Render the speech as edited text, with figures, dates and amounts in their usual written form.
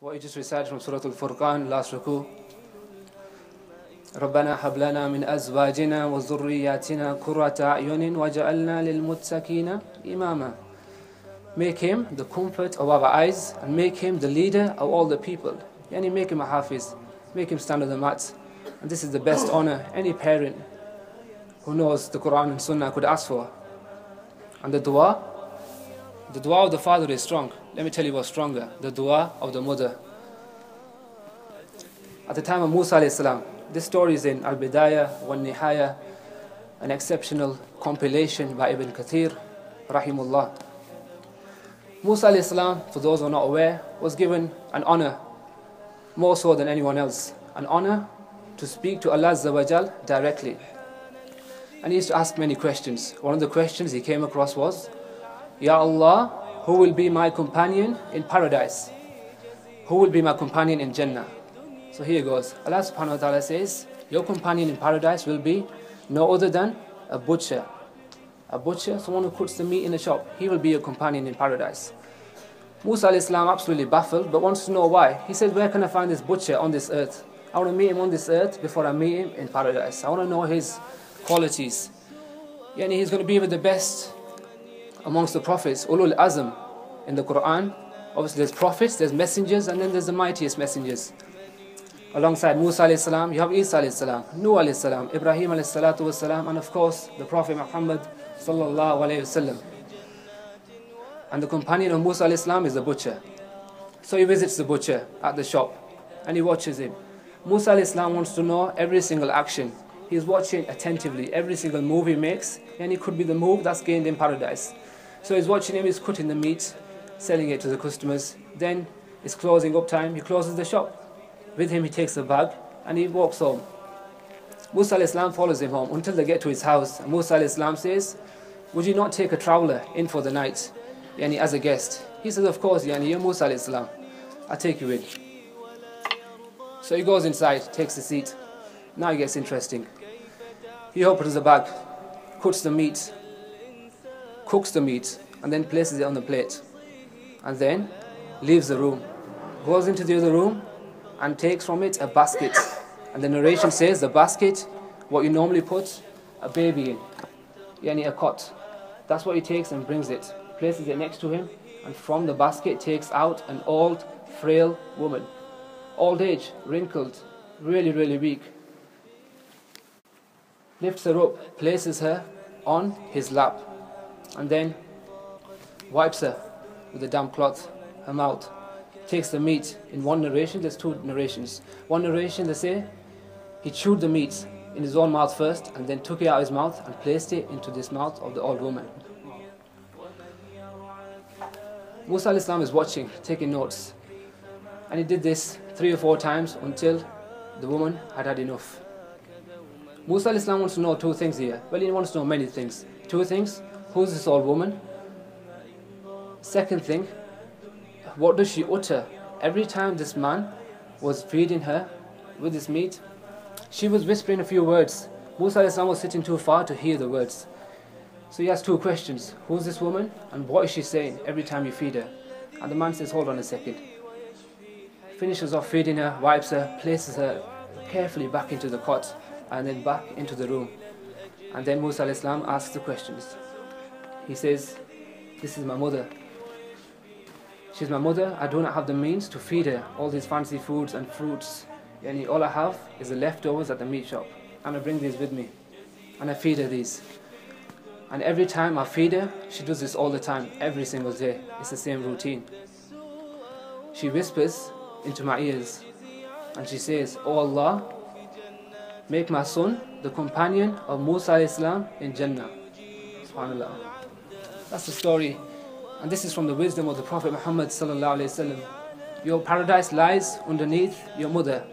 What you just recited from Surah Al-Furqan, last ruku. رَبَّنَا هَبْ لَنَا مِنْ أَزْوَاجِنَا وَذُرِّيَّاتِنَا قُرَّةَ أَعْيُنٍ وَجَعَلْنَا لِلْمُتَّقِينَ إِمَامًا. Make him the comfort of our eyes and make him the leader of all the people. Yani make him a hafiz, make him stand on the mats. And this is the best honor any parent who knows the Quran and Sunnah could ask for. And the dua of the father is strong. Let me tell you what's stronger, the dua of the mother. At the time of Musa alayhi salam, this story is in Al-Bidayah wa Nihaya, an exceptional compilation by Ibn Kathir, rahimullah. Musa alayhi salam, for those who are not aware, was given an honor, more so than anyone else, an honor to speak to Allah Azza wa Jal directly. And he used to ask many questions. One of the questions he came across was, Ya Allah, who will be my companion in paradise? Who will be my companion in Jannah? So here goes. Allah subhanahu wa ta'ala says, your companion in paradise will be no other than a butcher. A butcher, someone who puts the meat in the shop. He will be your companion in paradise. Musa alayhi salam absolutely baffled, but wants to know why. He said, where can I find this butcher on this earth? I want to meet him on this earth before I meet him in paradise. I want to know his qualities. Yani he's going to be with the best amongst the prophets, Ulul Azm in the Quran. Obviously there's prophets, there's messengers, and then there's the mightiest messengers. Alongside Musa alayhi salam, you have Isa alayhi salam, Nuh alayhi salam, Ibrahim alayhi salatu was salam, and of course the Prophet Muhammad sallallahu alayhi wasallam. And the companion of Musa alayhi salam is the butcher. So he visits the butcher at the shop and he watches him. Musa alayhi salam wants to know every single action. He's watching attentively every single move he makes, and it could be the move that's gained in paradise. So he's watching him, he's cutting the meat, selling it to the customers. Then it's closing up time, he closes the shop. With him he takes the bag and he walks home. Musa alayhi salam follows him home until they get to his house. And Musa alayhi salam says, would you not take a traveler in for the night, yani as a guest? He says, of course, yani, you're Musa alayhi salam, I'll take you in. So he goes inside, takes the seat. Now it gets interesting. He opens the bag, cuts the meat, cooks the meat, and then places it on the plate. And then leaves the room, goes into the other room and takes from it a basket. And the narration says the basket, what you normally put a baby in, yani a cot. That's what he takes and brings it, places it next to him, and from the basket takes out an old, frail woman. Old age, wrinkled, really, really weak. Lifts her up, places her on his lap, and then wipes her with a damp cloth, her mouth. Takes the meat. In one narration, there's two narrations. One narration, they say, he chewed the meat in his own mouth first, and then took it out of his mouth and placed it into this mouth of the old woman. Musa alayhi salam is watching, taking notes. And he did this 3 or 4 times until the woman had had enough. Musa alayhi salam wants to know 2 things here. Well, he wants to know many things. 2 things, who's this old woman? Second thing, what does she utter? Every time this man was feeding her with this meat, she was whispering a few words. Musa alayhi salam was sitting too far to hear the words. So he has 2 questions. Who's this woman? And what is she saying every time you feed her? And the man says, hold on a second. Finishes off feeding her, wipes her, places her carefully back into the cot, and then back into the room. And then Musa alayhi salam asks the questions. He says, this is my mother. She's my mother. I do not have the means to feed her all these fancy foods and fruits. Yani all I have is the leftovers at the meat shop. And I bring these with me. And I feed her these. And every time I feed her, she does this all the time, every single day. It's the same routine. She whispers into my ears and she says, oh Allah, make my son the companion of Musa alayhi salam in Jannah. SubhanAllah. That's the story. And this is from the wisdom of the Prophet Muhammad sallallahu alayhi wasallam. Your paradise lies underneath your mother.